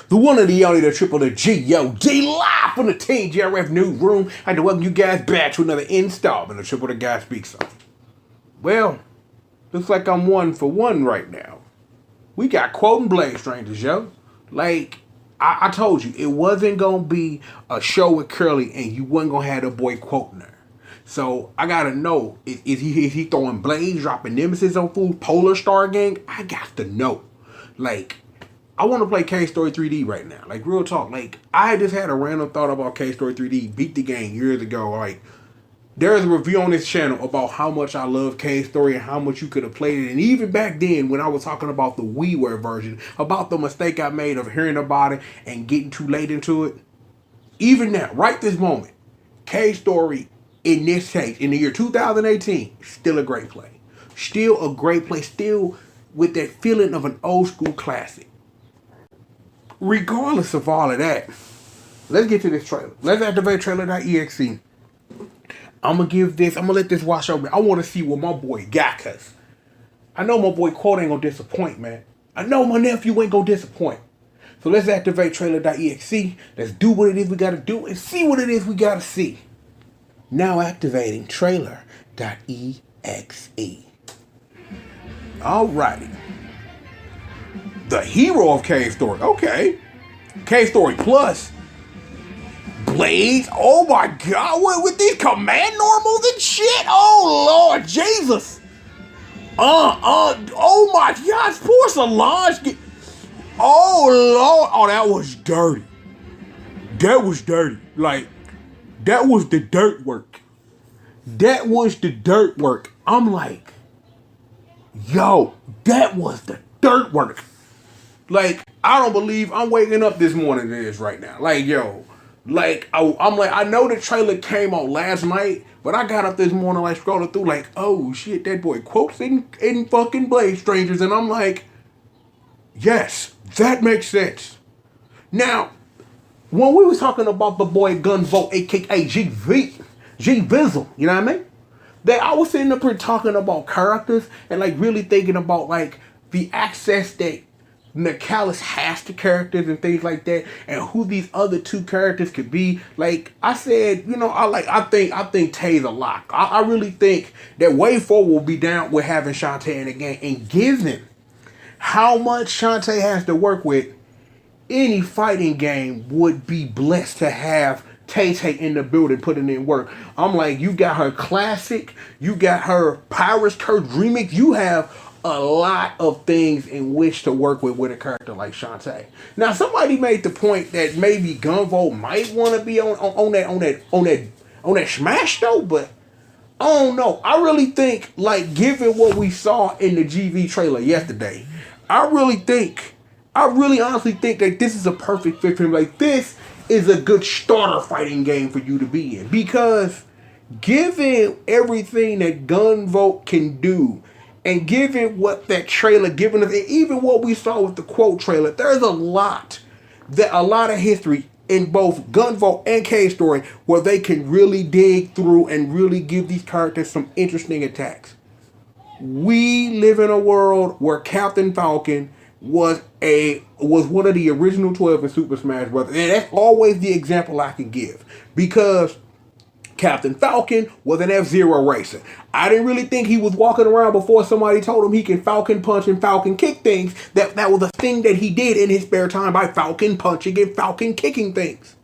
The one of the only, the triple, the G.O.D. live from the Team GRF newsroom. I'd like to welcome you guys back to another installment of Triple the Guy Speaks On. Well, looks like I'm 1-for-1 right now. We got quoting Blade Strangers, yo. Like, I told you, it wasn't going to be a show with Curly and you wasn't going to have the boy quoting her. So, I got to know, is he throwing blades, dropping nemesis on food, Polar Star Gang? I got to know. Like, I want to play K-Story 3D right now. Like, real talk. Like, I just had a random thought about K-Story 3D, beat the game years ago. Like, there's a review on this channel about how much I love K-Story and how much you could have played it. And even back then, when I was talking about the WiiWare version, about the mistake I made of hearing about it and getting too late into it, even now, right this moment, K-Story, in this case, in the year 2018, still a great play. Still a great play. Still with that feeling of an old school classic. Regardless of all of that, let's get to this trailer. Let's activate trailer.exe. I'm going to let this wash over me. I want to see what my boy got, cuz I know my boy Quote ain't going to disappoint, man. I know my nephew ain't going to disappoint. So let's activate trailer.exe. Let's do what it is we got to do and see what it is we got to see. Now activating trailer.exe. Alrighty. The hero of K-Story. Okay. K-Story Plus. Blades. Oh my god. What with these command normals and shit? Oh Lord Jesus. Oh my gosh. Poor Solange. Oh Lord. Oh, that was dirty. That was dirty. Like, that was the dirt work. That was the dirt work. I'm like, yo, that was the dirt work. Like, I don't believe I'm waking up this morning to this right now. Like, yo, like, I'm like, I know the trailer came out last night, but I got up this morning, like, scrolling through, like, oh, shit, that boy quotes in fucking Blade Strangers, and I'm like, yes, that makes sense. Now, when we was talking about the boy Gunvolt, a.k.a. G-Vizzle, you know what I mean? That I was sitting up here talking about characters and, like, really thinking about, like, the access that Nicalis has to characters and things like that, and who these other two characters could be. Like I said, you know, I think Tay's a lock. I really think that Way 4 will be down with having Shantae in the game, and given how much Shantae has to work with, any fighting game would be blessed to have Tay in the building putting in work. I'm like, you got her classic, you got her Pirates Curse remix, you have a lot of things in which to work with a character like Shantae. Now, somebody made the point that maybe Gunvolt might want to be on that Smash though, but I don't know. I really think, like, given what we saw in the GV trailer yesterday, I really honestly think that this is a perfect fit for him. Like, this is a good starter fighting game for you to be in, because given everything that Gunvolt can do, and given what that trailer given us, and even what we saw with the quote trailer, there's a lot of history in both Gunvolt and K-Story where they can really dig through and really give these characters some interesting attacks. We live in a world where Captain Falcon was one of the original 12 in Super Smash Bros. And that's always the example I can give, because Captain Falcon was an F-Zero racer. I didn't really think he was walking around before somebody told him he can Falcon punch and Falcon kick things. That was a thing that he did in his spare time, by Falcon punching and Falcon kicking things.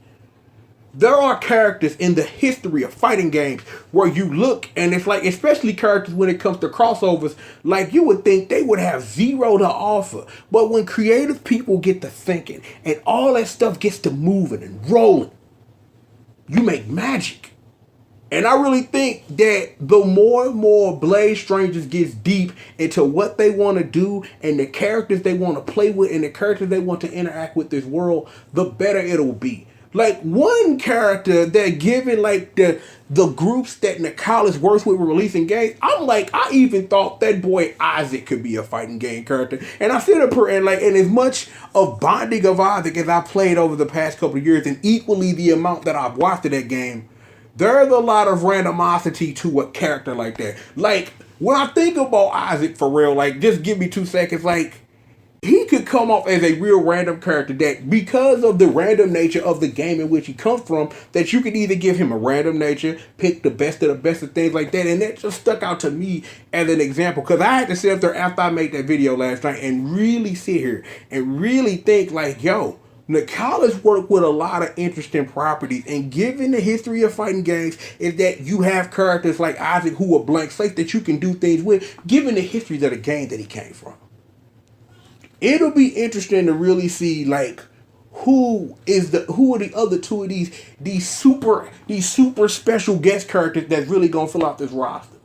There are characters in the history of fighting games where you look and it's like, especially characters when it comes to crossovers, like you would think they would have zero to offer. But when creative people get to thinking and all that stuff gets to moving and rolling, you make magic. And I really think that the more and more Blade Strangers gets deep into what they want to do and the characters they want to play with and the characters they want to interact with this world, the better it'll be. Like, one character that, given like the groups that Nicalis works with releasing games, I'm like, I even thought that boy Isaac could be a fighting game character. And I sit up here and, like, and as much of Binding of Isaac as I played over the past couple of years, and equally the amount that I've watched of that game, there's a lot of randomosity to a character like that. Like, when I think about Isaac for real, like, just give me 2 seconds, like, he could come off as a real random character that, because of the random nature of the game in which he comes from, that you could either give him a random nature, pick the best of things like that. And that just stuck out to me as an example, because I had to sit up there after I made that video last night and really sit here and really think like, yo, Nicalis worked with a lot of interesting properties, and given the history of fighting games, is that you have characters like Isaac who are blank slates that you can do things with, given the histories of the game that he came from. It'll be interesting to really see like who are the other two of these super special guest characters that's really gonna fill out this roster.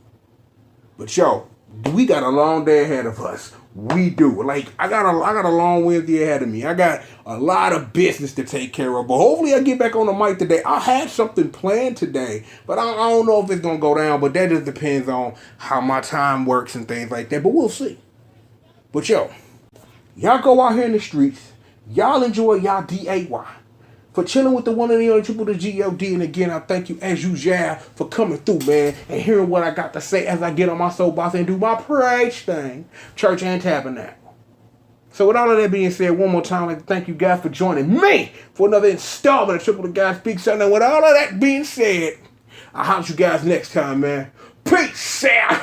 But yo, we got a long day ahead of us. We do. Like I got a long Wednesday ahead of me. I got a lot of business to take care of. But hopefully I get back on the mic today. I had something planned today, but I don't know if it's gonna go down. But that just depends on how my time works and things like that. But we'll see. But yo, y'all go out here in the streets. Y'all enjoy y'all DAY. For chilling with the one and the only triple the G.O.D. And again, I thank you as usual for coming through, man, and hearing what I got to say as I get on my soapbox and do my preach thing, church and tabernacle. So with all of that being said, one more time, I'd like to thank you guys for joining me for another installment of Triple the Guy Speaks. And with all of that being said, I'll holler at you guys next time, man. Peace out.